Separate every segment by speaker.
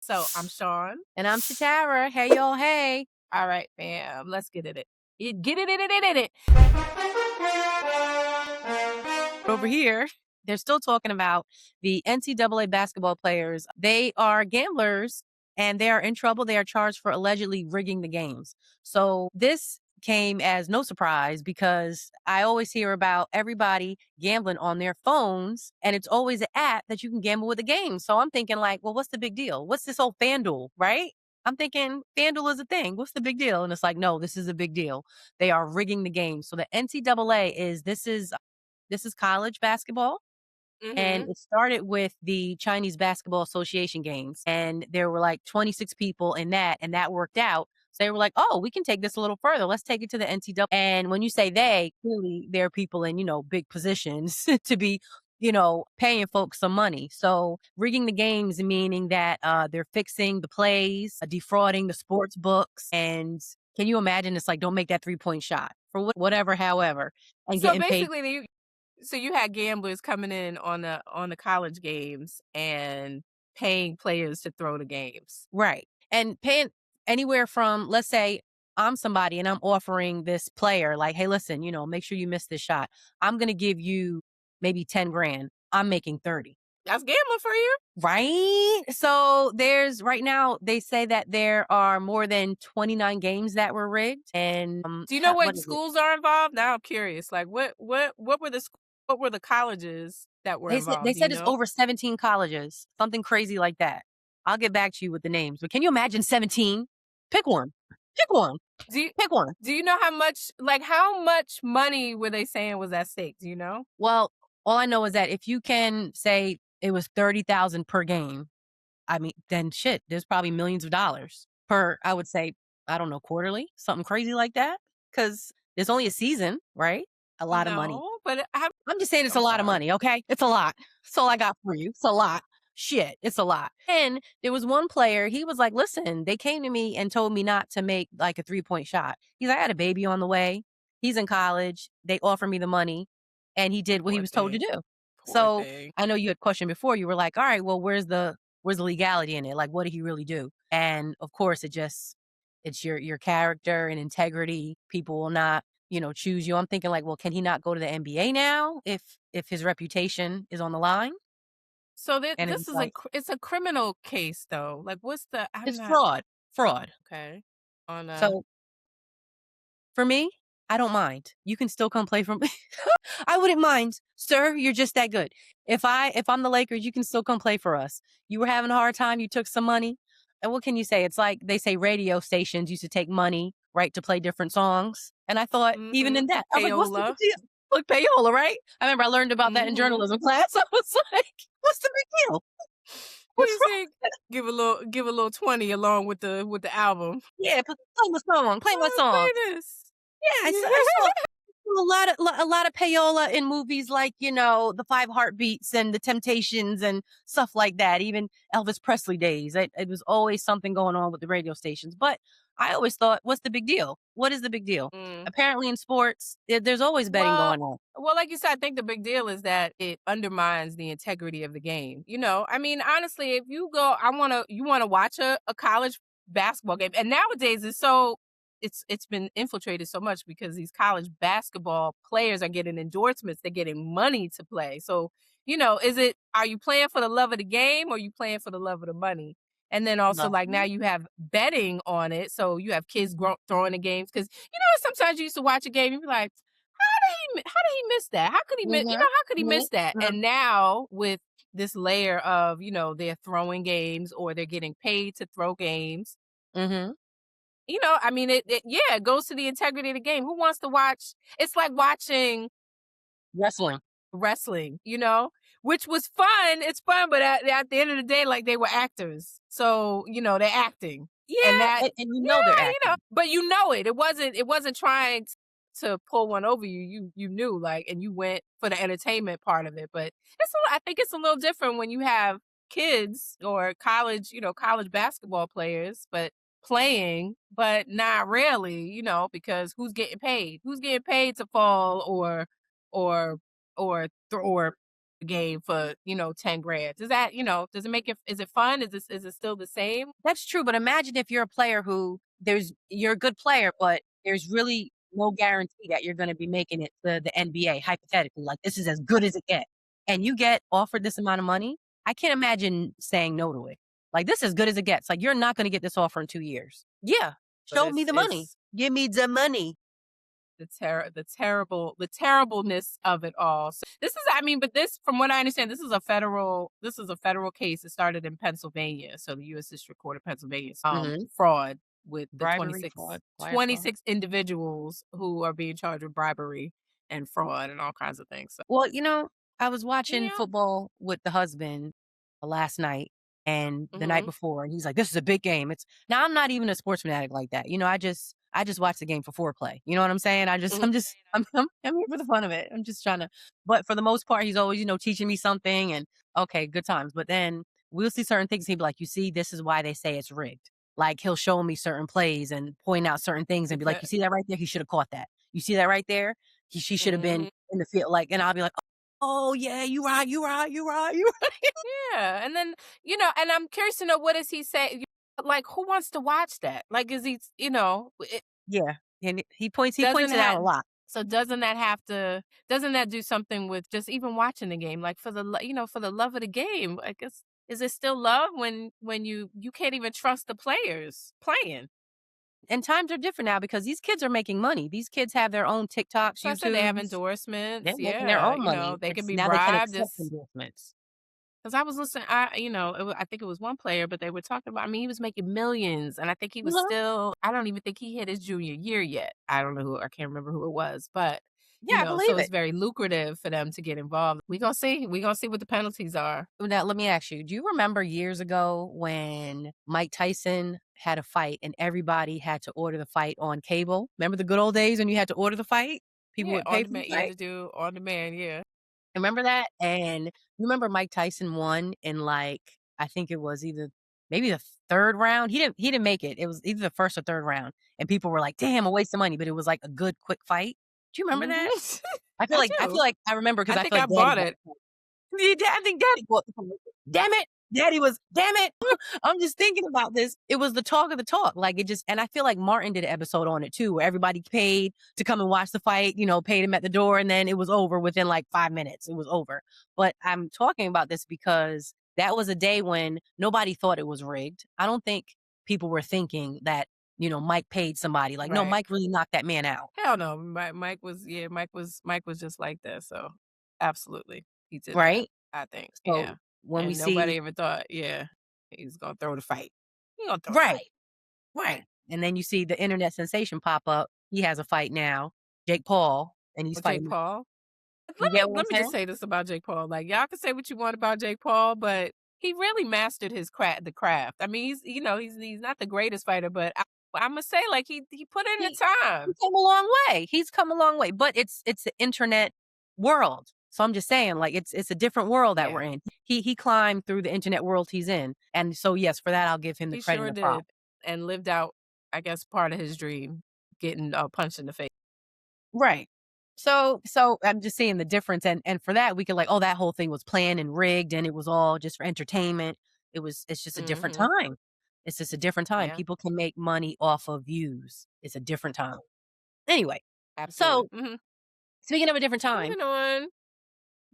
Speaker 1: So I'm Shaun.
Speaker 2: And I'm Shatara. Hey, y'all. Hey.
Speaker 1: All right, fam. Let's get it. Get it.
Speaker 2: Over here, they're still talking about the NCAA basketball players. They are gamblers and they are in trouble. They are charged for allegedly rigging the games. So this came as no surprise because I always hear about everybody gambling on their phones and it's always an app that you can gamble with a game. So I'm thinking like, well, what's the big deal? What's this whole FanDuel, right? I'm thinking FanDuel is a thing. What's the big deal? And it's like, no, this is a big deal. They are rigging the game. So the NCAA this is college basketball. And
Speaker 1: Mm-hmm.
Speaker 2: it started with the Chinese Basketball Association games. And there were like 26 people in that, and that worked out. So they were like, oh, we can take this a little further. Let's take it to the NCAA. And when you say they, clearly there are people in, big positions to be, paying folks some money. So rigging the games, meaning that they're fixing the plays, defrauding the sports books. And can you imagine? It's like, don't make that 3-point shot for whatever, however, and
Speaker 1: So
Speaker 2: getting paid.
Speaker 1: basically, you had gamblers coming in on the college games and paying players to throw the games.
Speaker 2: Right. And paying anywhere from, let's say I'm somebody and I'm offering this player, like, hey, listen, make sure you miss this shot. I'm going to give you maybe 10 grand. I'm making 30.
Speaker 1: That's gambling for you.
Speaker 2: Right. So right now, they say that there are more than 29 games that were rigged. And
Speaker 1: Do you know
Speaker 2: what
Speaker 1: what
Speaker 2: is it?
Speaker 1: schools are involved? Now I'm curious. Like, what were the colleges that were
Speaker 2: They
Speaker 1: involved? Do you
Speaker 2: said it's
Speaker 1: know?
Speaker 2: over 17 colleges, something crazy like that. I'll get back to you with the names, but can you imagine 17? Pick one. Pick one.
Speaker 1: Do you
Speaker 2: Pick one.
Speaker 1: do you know how much money were they saying was at stake? Do you know?
Speaker 2: Well, all I know is that if you can say it was 30,000 per game, I mean, then shit, there's probably millions of dollars per, I would say, I don't know, quarterly, something crazy like that. Cause there's only a season, right? A lot of money.
Speaker 1: No, but
Speaker 2: I'm just saying it's a
Speaker 1: I'm
Speaker 2: lot of
Speaker 1: sorry.
Speaker 2: money, okay? It's a lot. That's all I got for you. It's a lot. Shit, it's a lot. And there was one player, he was like, listen, they came to me and told me not to make like a 3-point shot. He's like, I had a baby on the way. He's in college. They offered me the money and he did what he
Speaker 1: Poor
Speaker 2: was told to
Speaker 1: thing.
Speaker 2: do.
Speaker 1: Poor
Speaker 2: So
Speaker 1: thing.
Speaker 2: I know you had questioned before. You were like, all right, well, where's the legality in it? Like, what did he really do? And of course, it's your character and integrity. People will not choose you. I'm thinking like, well, can he not go to the NBA now if his reputation is on the line?
Speaker 1: So
Speaker 2: And it
Speaker 1: this
Speaker 2: was
Speaker 1: is
Speaker 2: like,
Speaker 1: it's a criminal case though. Like, what's the? I'm
Speaker 2: it's
Speaker 1: not
Speaker 2: fraud.
Speaker 1: okay on
Speaker 2: So for me, I don't mind. You can still come play for me. I wouldn't mind, sir. You're just that good. If I'm the Lakers, you can still come play for us. You were having a hard time. You took some money. And what can you say? It's like they say radio stations used to take money, right, to play different songs. And I thought, even in that, I was like, what's the big
Speaker 1: payola.
Speaker 2: deal? Look, payola, right? I remember I learned about that in
Speaker 1: Mm-hmm.
Speaker 2: journalism class. I was like, what's the big deal?
Speaker 1: What do
Speaker 2: What's
Speaker 1: you
Speaker 2: wrong?
Speaker 1: say? Give a little 20 along with the album.
Speaker 2: Yeah, play my song. Play my song.
Speaker 1: Play this.
Speaker 2: Yeah, I saw a lot of payola in movies like, the Five Heartbeats and the Temptations and stuff like that. Even Elvis Presley days. It was always something going on with the radio stations. But I always thought, what's the big deal? What is the big deal?
Speaker 1: Mm.
Speaker 2: Apparently in sports, there's always betting
Speaker 1: Well,
Speaker 2: going on.
Speaker 1: well, like you said, I think the big deal is that it undermines the integrity of the game. I mean, honestly, if you go, you want to watch a college basketball game, and nowadays it's been infiltrated so much because these college basketball players are getting endorsements, they're getting money to play. So, are you playing for the love of the game or are you playing for the love of the money? And then also,
Speaker 2: Love.
Speaker 1: like, now you have betting on it. So you have kids throwing the games because sometimes you used to watch a game and be like, how did he miss that? How could he miss?
Speaker 2: Mm-hmm.
Speaker 1: How could he miss that?
Speaker 2: Mm-hmm.
Speaker 1: And now with this layer of they're throwing games or they're getting paid to throw games.
Speaker 2: Mm-hmm.
Speaker 1: I mean, it goes to the integrity of the game. Who wants to watch? It's like watching
Speaker 2: Wrestling.
Speaker 1: wrestling, which was fun. It's fun, but at the end of the day, like, they were actors. So, they're acting. And
Speaker 2: Yeah.
Speaker 1: that,
Speaker 2: And they're
Speaker 1: yeah,
Speaker 2: acting.
Speaker 1: but it. It wasn't trying to pull one over you. You knew, like, and you went for the entertainment part of it. But I think it's a little different when you have kids or college basketball players, but playing, but not really, because who's getting paid? Who's getting paid to fall or or game for, 10 grand. Does that, does it make it, is it fun? Is it still the same?
Speaker 2: That's true, but imagine if you're a player who you're a good player, but there's really no guarantee that you're gonna be making it to the NBA, hypothetically, like, this is as good as it gets, and you get offered this amount of money. I can't imagine saying no to it. Like, this is as good as it gets. Like, you're not gonna get this offer in 2 years. Yeah,
Speaker 1: But
Speaker 2: show me the money.
Speaker 1: it's
Speaker 2: Give me the money.
Speaker 1: the terribleness of it all. So this is, I mean, but this, from what I understand, this is a federal case. It started in Pennsylvania, so the U.S. District Court of Pennsylvania,
Speaker 2: Mhm.
Speaker 1: fraud with the
Speaker 2: Bribery, fraud, wire fraud.
Speaker 1: 26 individuals who are being charged with bribery and fraud and all kinds of things. So,
Speaker 2: Well, I was watching
Speaker 1: yeah.
Speaker 2: football with the husband last night and the night
Speaker 1: Hmm.
Speaker 2: before, and he's like, "This is a big game." It's now I'm not even a sports fanatic like that. I just watch the game for foreplay. You know what I'm saying?
Speaker 1: Hmm.
Speaker 2: I'm here for the fun of it. I'm just trying to. But for the most part, he's always teaching me something, and okay, good times. But then we'll see certain things. He'd be like, "You see, this is why they say it's rigged." Like he'll show me certain plays and point out certain things and be like, "You see that right there? He should have caught that. You see that right there? She should have been
Speaker 1: Hmm.
Speaker 2: in the field." Like, and I'll be like, "Oh yeah, you right, you right, you right, you right."
Speaker 1: Yeah, and then, and I'm curious to know, what does he say? Like, who wants to watch that? Like, is he,
Speaker 2: Yeah, and he points
Speaker 1: doesn't
Speaker 2: it out
Speaker 1: have
Speaker 2: a lot.
Speaker 1: so doesn't that do something with just even watching the game, like, for the love of the game? I guess, is it still love when you can't even trust the players playing?
Speaker 2: And times are different now because these kids are making money. These kids have their own TikToks,
Speaker 1: So I said they have
Speaker 2: YouTubes.
Speaker 1: endorsements.
Speaker 2: They're making their
Speaker 1: Yeah,
Speaker 2: own money.
Speaker 1: they can
Speaker 2: It's
Speaker 1: be
Speaker 2: now they can
Speaker 1: bribed.
Speaker 2: accept endorsements.
Speaker 1: Because I was listening, I think it was one player, but they were talking about. I mean, he was making millions, and I think he was
Speaker 2: Uh-huh.
Speaker 1: still. I don't even think he hit his junior year yet. I don't know who. I can't remember who it was, but
Speaker 2: Yeah, I
Speaker 1: so
Speaker 2: believe
Speaker 1: it's
Speaker 2: it.
Speaker 1: very lucrative for them to get involved. We gonna see. We gonna see what the penalties are.
Speaker 2: Now, let me ask you, do you remember years ago when Mike Tyson had a fight and everybody had to order the fight on cable? Remember the good old days when you had to order the fight? People
Speaker 1: Yeah,
Speaker 2: would pay
Speaker 1: on
Speaker 2: for the
Speaker 1: demand. You had
Speaker 2: fight.
Speaker 1: to do on demand. Yeah.
Speaker 2: Remember that? And you remember Mike Tyson won in like I think it was either maybe the third round. He didn't make it. It was either the first or third round. And people were like, "Damn, a waste of money," but it was like a good quick fight. Do you remember
Speaker 1: Hmm.
Speaker 2: that? I feel
Speaker 1: I
Speaker 2: like I feel
Speaker 1: do.
Speaker 2: like I remember because
Speaker 1: I
Speaker 2: I
Speaker 1: think
Speaker 2: feel
Speaker 1: I
Speaker 2: like Daddy
Speaker 1: bought
Speaker 2: bought
Speaker 1: it.
Speaker 2: the fight. I think Daddy bought the fight. Damn it. Daddy was damn it. I'm just thinking about this. It was the talk of the talk. Like it just and I feel like Martin did an episode on it too, where everybody paid to come and watch the fight, paid him at the door, and then it was over within like 5 minutes. It was over. But I'm talking about this because that was a day when nobody thought it was rigged. I don't think people were thinking that, Mike paid somebody. Like, no,
Speaker 1: Right.
Speaker 2: Mike really knocked that man out.
Speaker 1: Hell no. Mike was like that. So absolutely, he did that.
Speaker 2: Right?
Speaker 1: I think.
Speaker 2: So
Speaker 1: Yeah.
Speaker 2: when we
Speaker 1: And
Speaker 2: see
Speaker 1: nobody ever thought, yeah, he's gonna throw the fight. He gonna throw the
Speaker 2: right.
Speaker 1: fight.
Speaker 2: Right. And then you see the internet sensation pop up. He has a fight now, Jake Paul, and he's
Speaker 1: With Jake
Speaker 2: fighting.
Speaker 1: Paul.
Speaker 2: You get what I'm
Speaker 1: Let me just
Speaker 2: saying?
Speaker 1: say this about Jake Paul. Like, y'all can say what you want about Jake Paul, but he really mastered the craft. I mean, he's not the greatest fighter, but I must say, like, he put in the
Speaker 2: He
Speaker 1: time.
Speaker 2: came a long way. He's come a long way, but it's the internet world. So I'm just saying, like it's a different world that we're
Speaker 1: Yeah,
Speaker 2: in. He climbed through the internet world he's in, and so yes, for that I'll give him the
Speaker 1: he
Speaker 2: credit and
Speaker 1: sure
Speaker 2: the prop.
Speaker 1: did, and lived out, I guess, part of his dream, getting punched in the face.
Speaker 2: Right. So I'm just seeing the difference, and for that we could like, oh, that whole thing was planned and rigged, and it was all just for entertainment. It's just a different
Speaker 1: Hmm.
Speaker 2: time. It's just a different time.
Speaker 1: Yeah,
Speaker 2: People can make money off of views. It's a different time. Anyway,
Speaker 1: absolutely.
Speaker 2: so speaking of a different time,
Speaker 1: Moving on.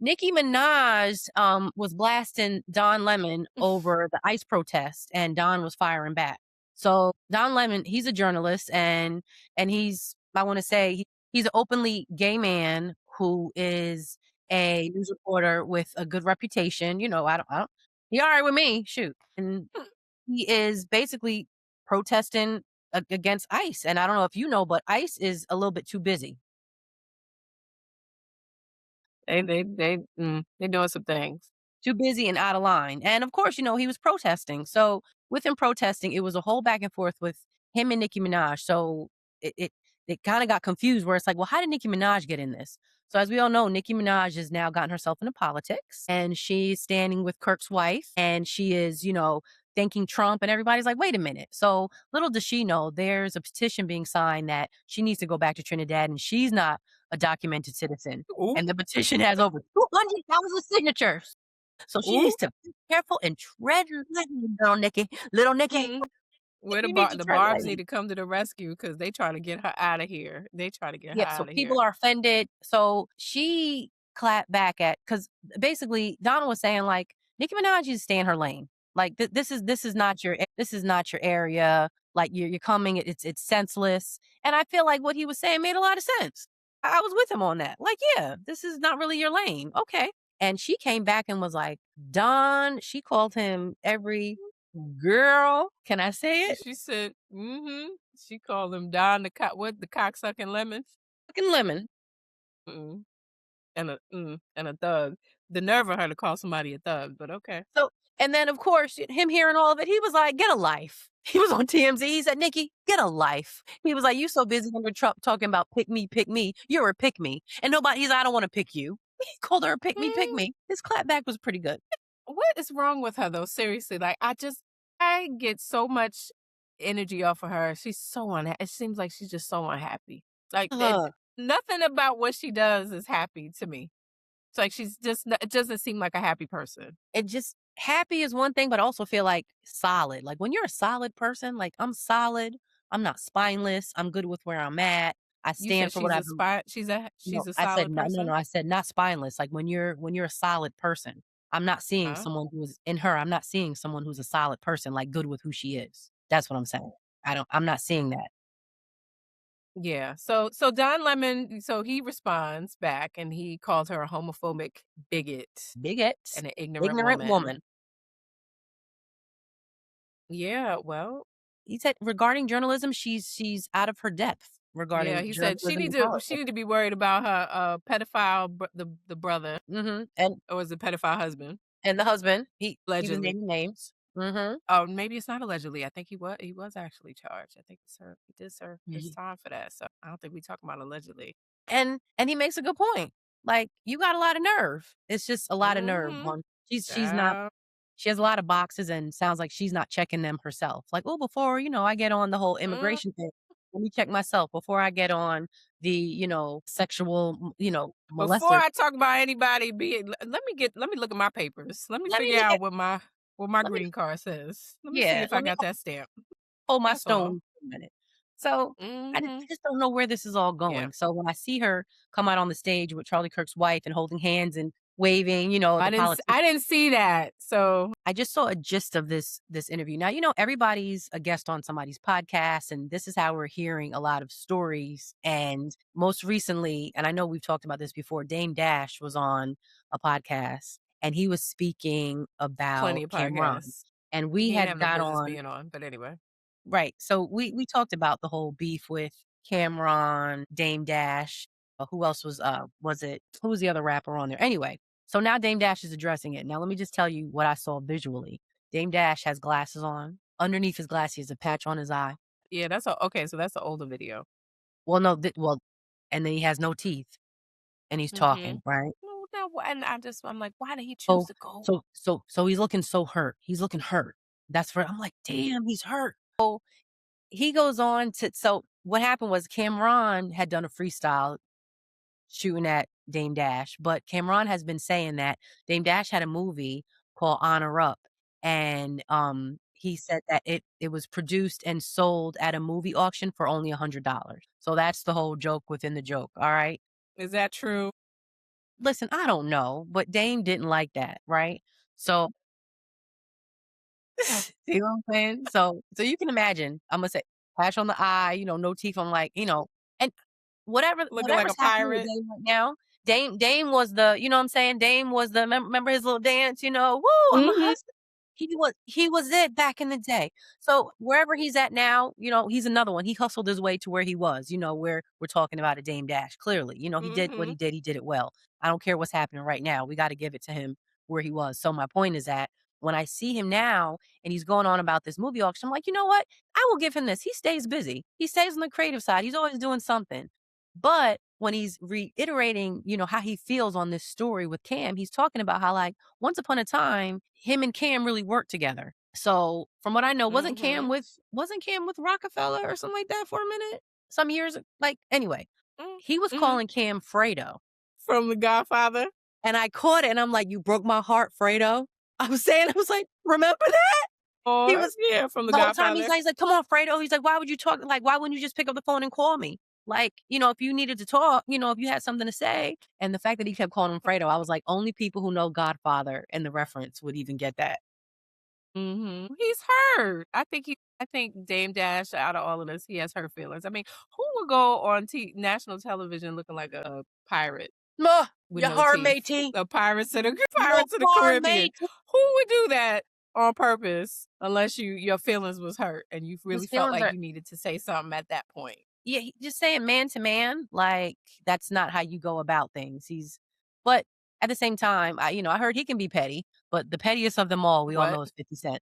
Speaker 2: Nicki Minaj was blasting Don Lemon over the ICE protest, and Don was firing back. So Don Lemon, he's a journalist, and he's I want to say he's an openly gay man who is a news reporter with a good reputation. I don't. He all right with me, shoot, and he is basically protesting against ICE. And I don't know if you know, but ICE is a little bit too busy.
Speaker 1: They doing some things.
Speaker 2: Too busy and out of line. And of course, he was protesting. So with him protesting, it was a whole back and forth with him and Nicki Minaj. So it kind of got confused where it's like, well, how did Nicki Minaj get in this? So as we all know, Nicki Minaj has now gotten herself into politics and she's standing with Kirk's wife and she is, thanking Trump and everybody's like, wait a minute. So little does she know there's a petition being signed that she needs to go back to Trinidad and she's not a documented citizen,
Speaker 1: Ooh,
Speaker 2: and the petition has over 200,000 signatures. So she
Speaker 1: ooh.
Speaker 2: needs to be careful and tread lightly, little Nikki. Little Nikki,
Speaker 1: Mm. Where
Speaker 2: you need to
Speaker 1: the
Speaker 2: tread
Speaker 1: Barbs need
Speaker 2: lightly.
Speaker 1: to come to the rescue because they trying to get her out of here. They try to get her
Speaker 2: Yeah, so
Speaker 1: out of here.
Speaker 2: people are offended. So she clapped back at because basically Donna was saying like Nicki Minaj needs to stay in her lane. Like this is not your area. Like you're coming, it's senseless. And I feel like what he was saying made a lot of sense. I was with him on that. Like, yeah, this is not really your lane. Okay. And she came back and was like, Don, she called him every girl. Can I say it?
Speaker 1: She said, She called him Don the cocksucking lemon.
Speaker 2: Fucking lemon.
Speaker 1: Mm. And a thug. The nerve of her to call somebody a thug, but okay.
Speaker 2: So, and then of course, him hearing all of it, he was like, "Get a life." He was on TMZ. He said, "Nikki, get a life." He was like, "You so busy under Trump talking about pick me, pick me. You're a pick me." And nobody, he's like, "I don't want to pick you." He called her a pick me, pick
Speaker 1: Mm,
Speaker 2: me. His clapback was pretty good.
Speaker 1: what is wrong with her though? Seriously, like I get so much energy off of her. She's so unhappy. It seems like she's just so unhappy. Like
Speaker 2: Uh,
Speaker 1: nothing about what she does is happy to me. It's like it doesn't seem like a happy person.
Speaker 2: it just happy is one thing, but I also feel like solid. Like when you're a solid person, like I'm solid. I'm not spineless. I'm good with where I'm at. I
Speaker 1: You
Speaker 2: stand
Speaker 1: said
Speaker 2: for what I've
Speaker 1: she's a
Speaker 2: I said
Speaker 1: solid
Speaker 2: no, no,
Speaker 1: person?
Speaker 2: no. I said not spineless. Like when you're a solid person, I'm not seeing
Speaker 1: Huh?
Speaker 2: someone who's in her. I'm not seeing someone who's a solid person, like good with who she is. That's what I'm saying. I'm not seeing that.
Speaker 1: Yeah. So Don Lemon, so he responds back and he calls her a homophobic bigot
Speaker 2: Bigots,
Speaker 1: and an ignorant
Speaker 2: ignorant
Speaker 1: woman.
Speaker 2: woman.
Speaker 1: Yeah, well,
Speaker 2: He said regarding journalism, she's out of her depth
Speaker 1: yeah,
Speaker 2: regarding
Speaker 1: he said
Speaker 2: journalism and politics.
Speaker 1: she need to be worried about her pedophile the brother
Speaker 2: And
Speaker 1: or was it pedophile husband
Speaker 2: the husband, he was
Speaker 1: allegedly.
Speaker 2: naming names.
Speaker 1: Oh, maybe it's not allegedly. I think he was actually charged. I think he did serve his
Speaker 2: Mhm.
Speaker 1: time for that. So I don't think we talking about allegedly.
Speaker 2: And he makes a good point. Like, you got a lot of nerve. It's just a lot of nerve
Speaker 1: Mhm.
Speaker 2: on she's not
Speaker 1: Child.
Speaker 2: she has a lot of boxes and sounds like she's not checking them herself. Like, "Oh, before, I get on the whole
Speaker 1: Mm.
Speaker 2: immigration thing, let me check myself before I get on the, sexual,
Speaker 1: Before
Speaker 2: molester.
Speaker 1: I talk about anybody being let me look at my papers. Let me
Speaker 2: Let me
Speaker 1: figure
Speaker 2: look
Speaker 1: out
Speaker 2: at
Speaker 1: what my
Speaker 2: let me
Speaker 1: green card says. Let me see
Speaker 2: yeah,
Speaker 1: if I
Speaker 2: let me
Speaker 1: got that stamp.
Speaker 2: hold my
Speaker 1: That's all.
Speaker 2: stone for a minute." So, I
Speaker 1: Mhm.
Speaker 2: just don't know where this is all
Speaker 1: Yeah.
Speaker 2: going. So when I see her come out on the stage with Charlie Kirk's wife and holding hands and waving, the politician,
Speaker 1: I didn't see that. So
Speaker 2: I just saw a gist of this interview. Now, everybody's a guest on somebody's podcast, and this is how we're hearing a lot of stories. And most recently, and I know we've talked about this before, Dame Dash was on a podcast and he was speaking
Speaker 1: plenty
Speaker 2: about
Speaker 1: of
Speaker 2: Cameron.
Speaker 1: podcasts.
Speaker 2: And we
Speaker 1: He ain't
Speaker 2: had
Speaker 1: have no
Speaker 2: got
Speaker 1: business
Speaker 2: on.
Speaker 1: being on, but anyway.
Speaker 2: Right. So we talked about the whole beef with Cameron, Dame Dash. Who else was it? Who was the other rapper on there? Anyway, so now Dame Dash is addressing it. Now let me just tell you what I saw visually. Dame Dash has glasses on. Underneath his glasses, he has a patch on his eye.
Speaker 1: Yeah, okay, so that's an older video.
Speaker 2: Well, no, and then he has no teeth and he's
Speaker 1: Mhm.
Speaker 2: talking, right?
Speaker 1: No, no, and I'm like, why did he choose
Speaker 2: So
Speaker 1: to go?
Speaker 2: so he's looking so hurt. He's looking hurt. I'm like, damn, he's hurt. He goes on to so what happened was Cameron had done a freestyle shooting at Dame Dash, but Cameron has been saying that Dame Dash had a movie called Honor Up, and he said that it was produced and sold at a movie auction for only $100. So that's the whole joke within the joke. All right.
Speaker 1: Is that true?
Speaker 2: Listen, I don't know, but Dame didn't like that, right? So see what I'm saying? So you can imagine, I'm gonna say patch on the eye, no teeth. I'm like, and
Speaker 1: Looking like a
Speaker 2: whatever's happening with
Speaker 1: pirate?
Speaker 2: Dame right now, Dame was the, you know what I'm saying? Dame was the remember his little dance, woo, I'm a
Speaker 1: Mhm.
Speaker 2: hustler. He was it back in the day. So wherever he's at now, he's another one. He hustled his way to where he was, where we're talking about a Dame Dash. Clearly, he did what
Speaker 1: Mhm.
Speaker 2: he did it well. I don't care what's happening right now. We got to give it to him where he was. So my point is that when I see him now and he's going on about this movie auction, I'm like, you know what? I will give him this. He stays busy. He stays on the creative side. He's always doing something. But when he's reiterating, how he feels on this story with Cam, he's talking about how, like, once upon a time, him and Cam really worked together. So from what I know,
Speaker 1: Mhm.
Speaker 2: wasn't Cam with Rockefeller or something like that for a minute? Some years, like, anyway. He was
Speaker 1: Mm-hmm.
Speaker 2: calling Cam Fredo.
Speaker 1: From The Godfather.
Speaker 2: And I caught it and I'm like, you broke my heart, Fredo. I was like, remember that? He
Speaker 1: Or
Speaker 2: was
Speaker 1: yeah, from The
Speaker 2: the whole time
Speaker 1: Godfather.
Speaker 2: he's like, come on, Fredo. He's like, why would you talk? Like, why wouldn't you just pick up the phone and call me? Like, if you needed to talk, if you had something to say. And the fact that he kept calling him Fredo, I was like, only people who know Godfather and the reference would even get that.
Speaker 1: He's hurt. I think Dame Dash, out of all of this, he has hurt feelings. I mean, who would go on national television looking like a pirate with
Speaker 2: Your
Speaker 1: no
Speaker 2: heart,
Speaker 1: teeth?
Speaker 2: matey.
Speaker 1: A pirates of the
Speaker 2: Your
Speaker 1: Pirates of the
Speaker 2: heart,
Speaker 1: Caribbean.
Speaker 2: matey.
Speaker 1: Who would do that on purpose unless your feelings was hurt and you
Speaker 2: His
Speaker 1: really felt
Speaker 2: feelings
Speaker 1: like
Speaker 2: are,
Speaker 1: you needed to say something at that point?
Speaker 2: yeah, just saying man to man, like, that's not how you go about things. But at the same time, I heard he can be petty, but the pettiest of them all, we all
Speaker 1: What?
Speaker 2: know is 50 Cent.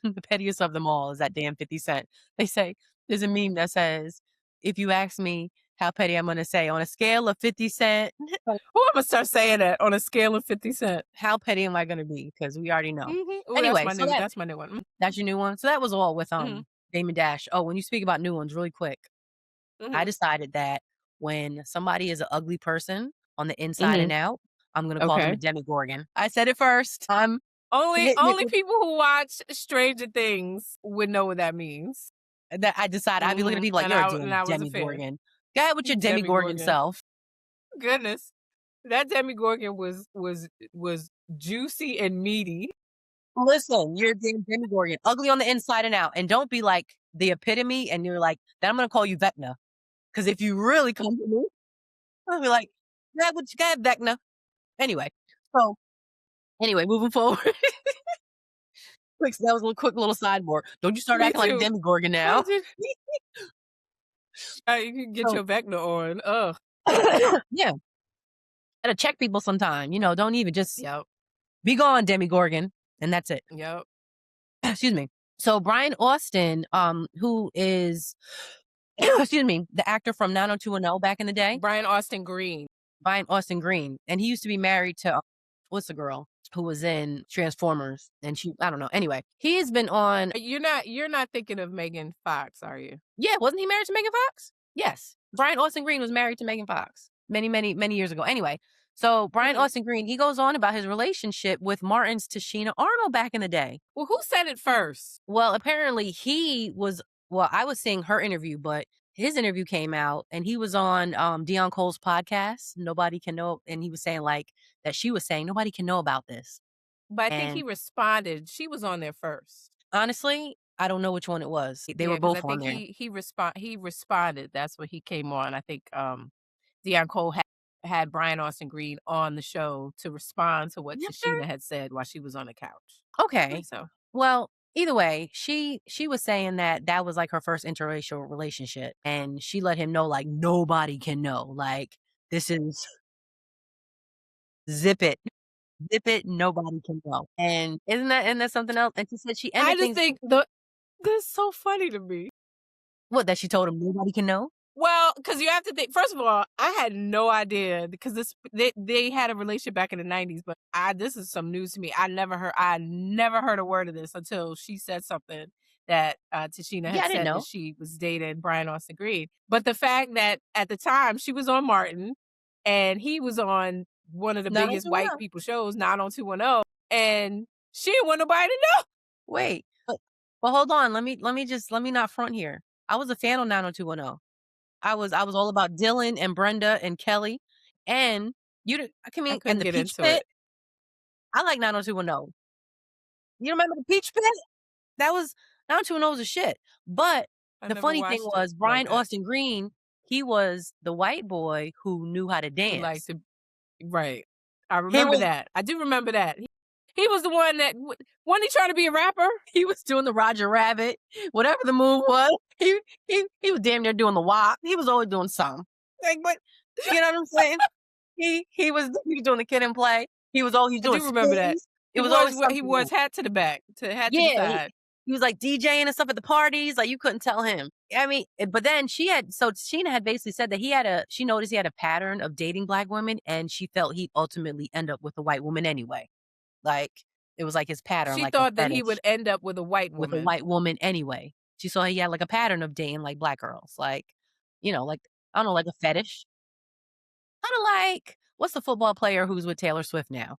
Speaker 2: The pettiest of them all is that damn 50 Cent. They say, there's a meme that says, if you ask me how petty I'm going to say on a scale of 50 Cent,
Speaker 1: Who am gonna start saying that on a scale of 50 cent?
Speaker 2: how petty am I going to be? Because we already know.
Speaker 1: Oh,
Speaker 2: Anyway, so
Speaker 1: that's my new one.
Speaker 2: that's your new one. So that was all with
Speaker 1: Mm-hmm.
Speaker 2: Damon Dash. Oh, when you speak about new ones, really quick, I
Speaker 1: Mm-hmm.
Speaker 2: decided that when somebody is an ugly person on the inside
Speaker 1: Mm-hmm.
Speaker 2: and out, I'm going to call them a
Speaker 1: Okay.
Speaker 2: demigorgon. I said it first. I'm hitting it
Speaker 1: Only people who watch Stranger Things would know what that means.
Speaker 2: that I decided I'd be looking at people like,
Speaker 1: And
Speaker 2: you're a
Speaker 1: I
Speaker 2: damn
Speaker 1: was a fan.
Speaker 2: demigorgon. Go ahead with your demigorgon
Speaker 1: Demigorgon.
Speaker 2: self.
Speaker 1: Goodness. That Demigorgon was juicy and meaty.
Speaker 2: Listen, you're a damn demigorgon. Ugly on the inside and out. And don't be like the epitome and you're like, then I'm going to call you Vecna. Because if you really come to me, I'll be like, yeah, what you got, Vecna? Anyway, so moving forward. Quick, so that was a quick little sidebar. Don't you start
Speaker 1: Me
Speaker 2: acting like a
Speaker 1: too.
Speaker 2: demigorgon
Speaker 1: I
Speaker 2: now.
Speaker 1: just you can get
Speaker 2: So,
Speaker 1: your Vecna on. Ugh.
Speaker 2: yeah, gotta check people sometime. Don't even just
Speaker 1: Yep.
Speaker 2: be gone, demigorgon, and that's it.
Speaker 1: Yep.
Speaker 2: Excuse me. So Brian Austin, who is, excuse me, the actor from 90210 back in the day,
Speaker 1: Brian Austin Green.
Speaker 2: Brian Austin Green, and he used to be married to what's the girl who was in Transformers, and I don't know. Anyway, he's been on.
Speaker 1: You're not thinking of Megan Fox, are you?
Speaker 2: Yeah, wasn't he married to Megan Fox? Yes, Brian Austin Green was married to Megan Fox many, many, many years ago. Anyway, so Brian Austin Green, he goes on about his relationship with Martin's Tichina Arnold back in the day.
Speaker 1: Well, who said it first?
Speaker 2: Well, apparently he was. Well, I was seeing her interview, but his interview came out and he was on Deion Cole's podcast, Nobody Can Know, and he was saying that she was saying nobody can know about this.
Speaker 1: But I think
Speaker 2: And
Speaker 1: he responded. She was on there first.
Speaker 2: honestly, I don't know which one it was. They were
Speaker 1: Yeah, because
Speaker 2: both
Speaker 1: I
Speaker 2: on
Speaker 1: think
Speaker 2: there.
Speaker 1: he responded. That's what he came on. I think Deion Cole had Brian Austin Green on the show to respond to what
Speaker 2: Yep.
Speaker 1: Tashina had said while she was on the couch.
Speaker 2: Okay.
Speaker 1: So
Speaker 2: Well, either way, she was saying that was like her first interracial relationship, and she let him know like nobody can know. Like this is zip it. Zip it, nobody can know. And isn't that something else? And she said she
Speaker 1: I
Speaker 2: ended
Speaker 1: just
Speaker 2: things.
Speaker 1: think that's so funny to me.
Speaker 2: What, that she told him nobody can know?
Speaker 1: Well, because you have to think. First of all, I had no idea because they had a relationship back in the '90s, but this is some news to me. I never heard a word of this until she said something that Tichina
Speaker 2: Yeah,
Speaker 1: had
Speaker 2: I didn't
Speaker 1: said that
Speaker 2: know.
Speaker 1: she was dating Brian Austin Green. But the fact that at the time she was on Martin and he was on one of the
Speaker 2: Not
Speaker 1: biggest
Speaker 2: until
Speaker 1: white
Speaker 2: now.
Speaker 1: people shows, 90210, and she didn't want nobody to know.
Speaker 2: Wait. But hold on. Let me not front here. I was a fan on 90210. I was all about Dylan and Brenda and Kelly. And
Speaker 1: I
Speaker 2: and
Speaker 1: couldn't
Speaker 2: the
Speaker 1: get
Speaker 2: Peach
Speaker 1: into
Speaker 2: Pit.
Speaker 1: it.
Speaker 2: I like 90210. You remember the Peach Pit? That was 90210 was a shit. But
Speaker 1: I
Speaker 2: the
Speaker 1: never
Speaker 2: funny thing
Speaker 1: watched it
Speaker 2: was
Speaker 1: like
Speaker 2: Brian
Speaker 1: that.
Speaker 2: Austin Green, he was the white boy who knew how to
Speaker 1: Who liked
Speaker 2: dance.
Speaker 1: to Right. I
Speaker 2: He
Speaker 1: remember
Speaker 2: was
Speaker 1: that. I do remember that. He was the one that wasn't he trying to be a rapper?
Speaker 2: he was doing the Roger Rabbit, whatever the move was. He was damn near doing the WAP. He was always doing something. Like, but you know what I'm saying? He was doing the Kid and Play. He was
Speaker 1: I
Speaker 2: doing
Speaker 1: do remember that.
Speaker 2: spins. It was always
Speaker 1: He
Speaker 2: something
Speaker 1: was
Speaker 2: new.
Speaker 1: hat to the back, hat to the
Speaker 2: Yeah,
Speaker 1: side.
Speaker 2: he was like DJing and stuff at the parties. Like you couldn't tell him. I mean, but then Sheena had basically said that she noticed he had a pattern of dating black women, and she felt he'd ultimately end up with a white woman anyway. Like it was like his pattern,
Speaker 1: She
Speaker 2: like a
Speaker 1: thought that he
Speaker 2: fetish
Speaker 1: would end up with a white
Speaker 2: with a
Speaker 1: woman.
Speaker 2: white woman anyway. She saw he had like a pattern of dating like black girls, like like I don't know, like a fetish. Kind of like, what's the football player who's with Taylor Swift now?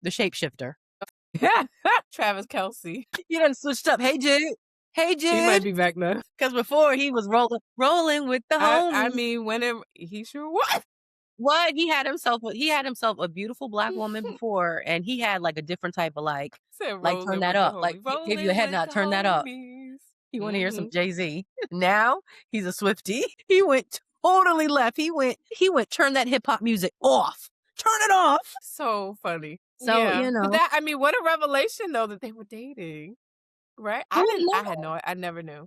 Speaker 2: The shapeshifter.
Speaker 1: Travis Kelce.
Speaker 2: You done switched up. Hey, Jude. Hey, Jude.
Speaker 1: He might be back now.
Speaker 2: Because before he was rolling with the homies.
Speaker 1: I mean, whenever he sure was.
Speaker 2: What? He had himself a beautiful black woman before, and he had like a different type of like turn that up. Like give you a head nod, turn that up. You want to hear some Jay-Z. Now he's a Swiftie. He went totally left. He went turn that hip hop music off. Turn it off.
Speaker 1: So funny.
Speaker 2: So,
Speaker 1: yeah.
Speaker 2: you know.
Speaker 1: But that, I mean, what a revelation though that they were dating. Right? I never knew.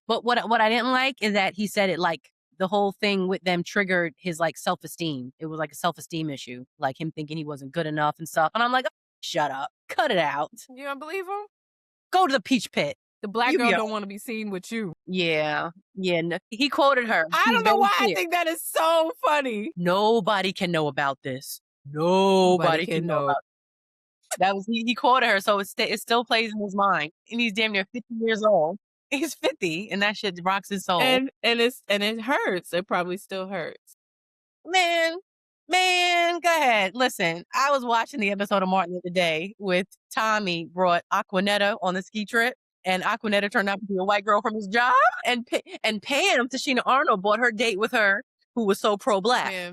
Speaker 2: But what I didn't like is that he said it like the whole thing with them triggered his like self-esteem. It was like a self-esteem issue, like him thinking he wasn't good enough and stuff. And I'm like, oh, shut up, cut it out.
Speaker 1: You don't believe him?
Speaker 2: Go to the peach pit.
Speaker 1: The black girl don't want to be seen with you.
Speaker 2: Yeah. No. He quoted her.
Speaker 1: I don't know why I think that is so funny.
Speaker 2: Nobody can know about this. Nobody can know about it. That was he quoted her, so it still plays in his mind. And he's damn near 50 years old. He's 50, and that shit rocks his soul.
Speaker 1: And it hurts. It probably still hurts.
Speaker 2: Man, go ahead. Listen, I was watching the episode of Martin the other day with Tommy brought Aquanetta on the ski trip, and Aquanetta turned out to be a white girl from his job. And Pam, Tichina Arnold, bought her date with her, who was so pro-black. Yeah.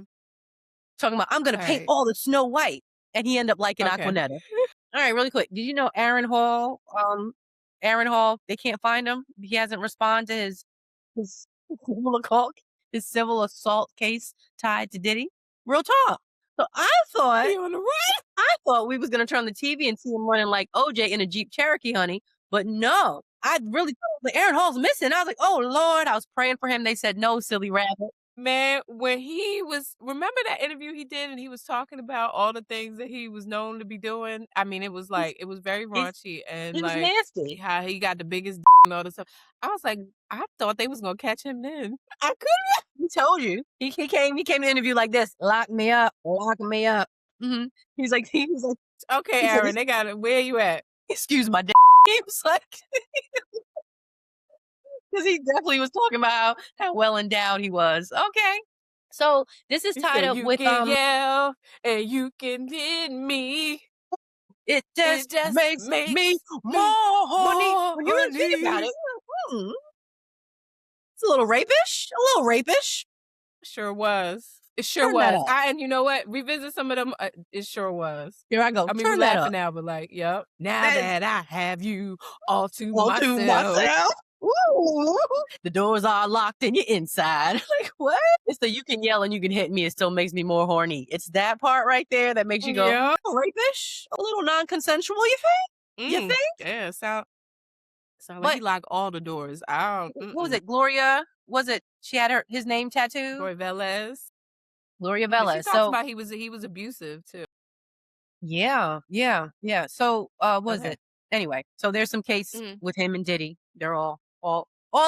Speaker 2: Talking about, I'm going to paint all the snow white. And he ended up liking Aquanetta. All right, really quick. Did you know Aaron Hall, they can't find him. He hasn't responded to his civil assault case tied to Diddy. Real talk. So I thought we was gonna turn the TV and see him running like OJ in a Jeep Cherokee, honey. But no, I really thought Aaron Hall's missing. I was like, oh Lord, I was praying for him. They said no, silly rabbit.
Speaker 1: Man, when remember that interview he did and he was talking about all the things that he was known to be doing? I mean, it was very raunchy and
Speaker 2: it was nasty.
Speaker 1: How he got the biggest and all this stuff. I was like, I thought they was going to catch him then. I couldn't.
Speaker 2: He told you. He came to the interview like this. Lock me up. Mm-hmm. He's like,
Speaker 1: okay, Aaron, they got it. Where you at?
Speaker 2: Excuse my d. He was like, because he definitely was talking about how well endowed he was. Okay. So this is tied up with
Speaker 1: can yell and you can hit me.
Speaker 2: It just makes me more horny. When you think about it, it's a little rapish.
Speaker 1: Sure was. It sure was. And you know what? Revisit some of them. It sure was.
Speaker 2: Here I go.
Speaker 1: I mean, we're laughing now, but like, yep. Now that I have you all to myself.
Speaker 2: Ooh. The doors are locked and you're inside. Like, what? It's the you can yell and you can hit me. It still makes me more horny. It's that part right there that makes you go, rapish? A little non-consensual, you think? You think?
Speaker 1: Yeah, sound like he locked all the doors.
Speaker 2: What was it? Gloria? Was it? She had his name tattooed?
Speaker 1: Gloria Velez.
Speaker 2: Gloria Velez.
Speaker 1: She talks about he was abusive too.
Speaker 2: Yeah. So what was it? Anyway, so there's some case with him and Diddy. They're all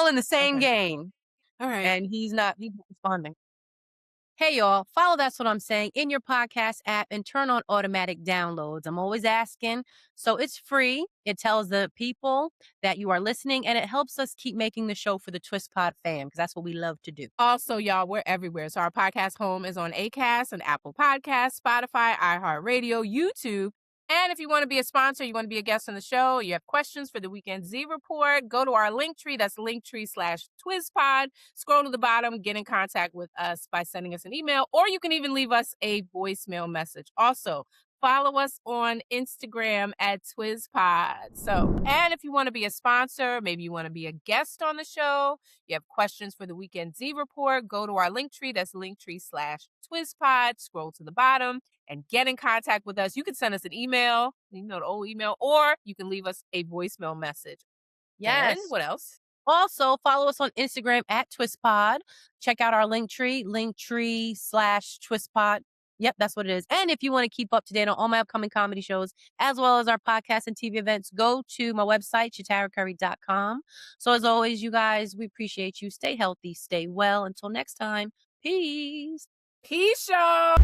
Speaker 2: in the same game.
Speaker 1: All right.
Speaker 2: And he's not responding. Hey, y'all, follow That's What I'm Saying in your podcast app and turn on automatic downloads. I'm always asking. So it's free. It tells the people that you are listening, and it helps us keep making the show for the Twist Pod fam, because that's what we love to do.
Speaker 1: Also, y'all, we're everywhere. So our podcast home is on Acast and Apple Podcasts, Spotify, iHeartRadio, YouTube. And if you want to be a sponsor, you want to be a guest on the show, you have questions for the Weekend Z Report, go to our link tree. That's linktree/TwizPod. Scroll to the bottom, get in contact with us by sending us an email, or you can even leave us a voicemail message. Also, follow us on Instagram at TwizPod. So, and if you want to be a sponsor, maybe you want to be a guest on the show, you have questions for the Weekend Z Report, go to our link tree. That's linktree/TwizPod. Scroll to the bottom and get in contact with us. You can send us an email, the old email, or you can leave us a voicemail message.
Speaker 2: Yes.
Speaker 1: And what else?
Speaker 2: Also, follow us on Instagram at TwistPod. Check out our linktree/TwistPod. Yep, that's what it is. And if you want to keep up to date on all my upcoming comedy shows, as well as our podcast and TV events, go to my website, shataracurry.com. So as always, you guys, we appreciate you. Stay healthy, stay well. Until next time, peace.
Speaker 1: Tisha.